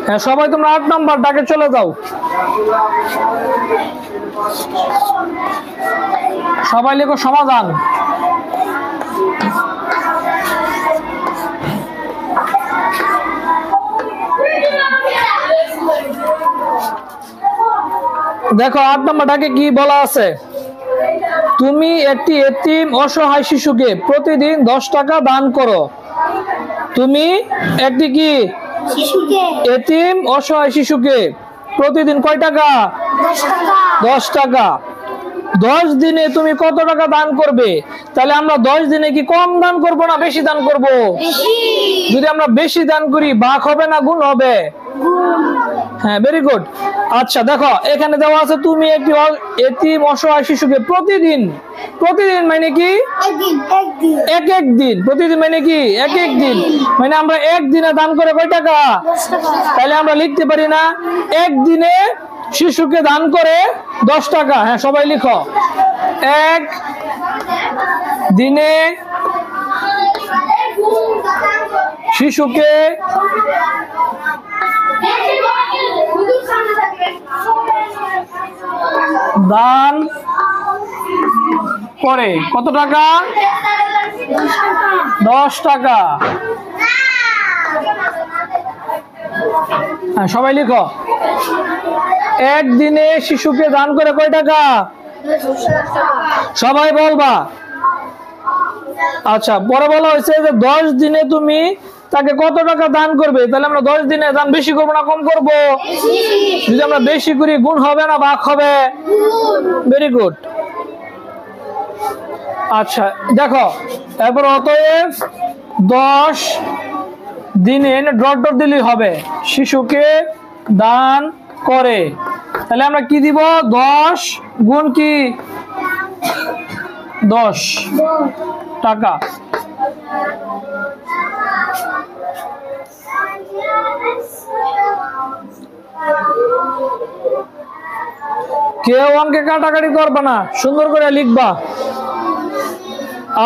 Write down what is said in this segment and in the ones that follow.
হ্যাঁ সবাই তোমরা 8 নাম্বার ডাকে চলে যাও। সবাই লেখো সমাধান। দেখো 8 নাম্বার ডাকে কি বলা আছে, তুমি একটি এতিম অসহায় শিশুকে প্রতিদিন 10 টাকা দান করো। তুমি একটি কি এতিম অসহায় শিশুকে প্রতিদিন কয় টাকা? 10 টাকা। 10 দিনে তুমি কত টাকা দান করবে? তাহলে আমরা 10 দিনে কি কম দান করব না বেশি দান করব? যদি আমরা বেশি দান করি ভাগ হবে না গুণ হবে? হ্যাঁ, ভেরি গুড। আচ্ছা দেখো এখানে দেওয়া আছে তুমি একটি এতিম অসহায় শিশুকে প্রতিদিন, প্রতিদিন মানে কি এক এক দিন, প্রতিদিন মানে কি এক এক দিন, মানে আমরা একদিনে দান করে কয় টাকা? তাহলে আমরা লিখতে পারি না একদিনে শিশুকে দান করে 10 টাকা। হ্যাঁ সবাই লিখো, এক দিনে শিশুকে দান করে কত টাকা? 10 টাকা। হ্যাঁ সবাই লিখো, একদিনে শিশুকে দান করে কয় টাকা? সবাই বলবা। আচ্ছা পরে বলা হয়েছে যে 10 দিনে তুমি তাকে কত টাকা দান করবে? তাহলে আমরা 10 দিনে দান বেশি করবো না কম করব? যদি আমরা বেশি করি গুণ হবে না ভাগ হবে? Very good. আচ্ছা দেখো এরপর অতএব 10 দিনে ডট ডট দিলেই হবে, শিশুকে দান করে। তাহলে আমরা কি দিব? 10 গুণ কি 10 টাকা। কেউ অঙ্কে কাটাকাটি করবে না, সুন্দর করে লিখবা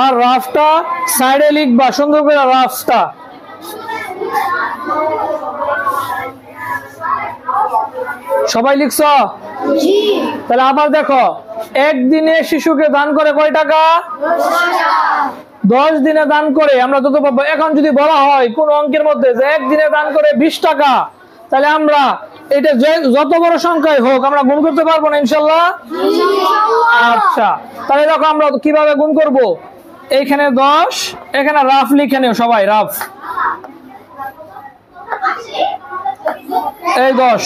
আর রাফটা সাইডে লিখবা সুন্দর করে রাফটা। সবাই লিখছো? তাহলে আবার দেখো একদিনে শিশুকে দান করে কয় টাকা? 10 দিনে দান করে আমরা যত পাবো। এখন যদি বলা হয় কোন অঙ্কের মধ্যে যে একদিনে দান করে 20 টাকা, তাহলে আমরা এটা যত বড় সংখ্যাই হোক আমরা গুণ করতে পারবো না ইনশাল্লাহ? আচ্ছা তাহলে দেখো আমরা কিভাবে গুণ করব। এইখানে 10, এখানে রাফ লিখে নিও সবাই, রাফ এই 10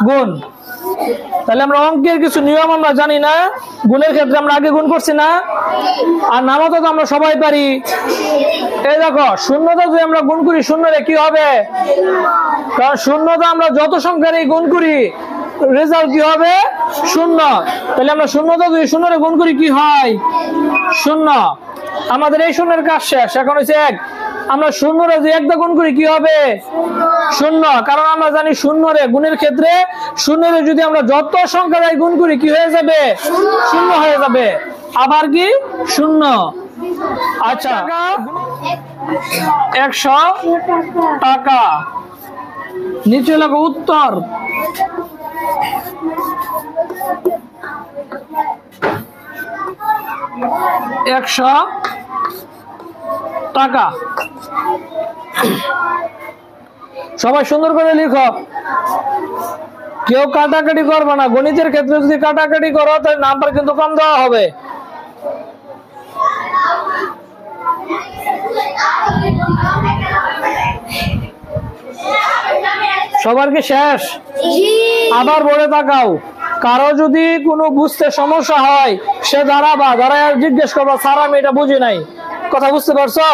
গুণ। তাহলে আমরা অঙ্কের কিছু নিয়ম আমরা জানি না, গুণের ক্ষেত্রে আমরা আগে গুণ করছি না, আর নামাতে তো আমরা সবাই পারি। এই দেখো শূন্যতা যদি আমরা গুণ করি শূন্যরে কি হবে? কারণ শূন্যতা আমরা যত সংখ্যারই গুণ করি রেজাল্ট কি হবে? শূন্য। তাহলে আমরা শূন্যতা যদি শূন্যরে গুণ করি কি হয়? শূন্য। আমাদের এই শূন্যের কাজ শেষ, এখন হচ্ছে 1। আমরা শূন্যরে যদি 1 গুণ করি কি হবে? শূন্য। কারণ আমরা জানি শূন্যরে গুণের ক্ষেত্রে শূন্যরে যদি আমরা যত সংখ্যায় গুণ করি কি হয়ে যাবে? শূন্য হয়ে যাবে। আবার কি? শূন্য। আচ্ছা 100 টাকা। নিচে লেখো উত্তর। একশো টাকা। সবাই সুন্দর করে লিখো, কেউ কাটাকাটি করবে না। গণিতের ক্ষেত্রে যদি কাটাকাটি করো তাহলে নাম্বার কিন্তু কম দেওয়া হবে। সবার কি শেষ? আবার বলে তাকাও, কারো যদি কোনো বুঝতে সমস্যা হয় সে দাঁড়াবা, দাঁড়ায় জিজ্ঞেস করবা স্যার আমি এটা বুঝি নাই। কথা বুঝতে পারছো?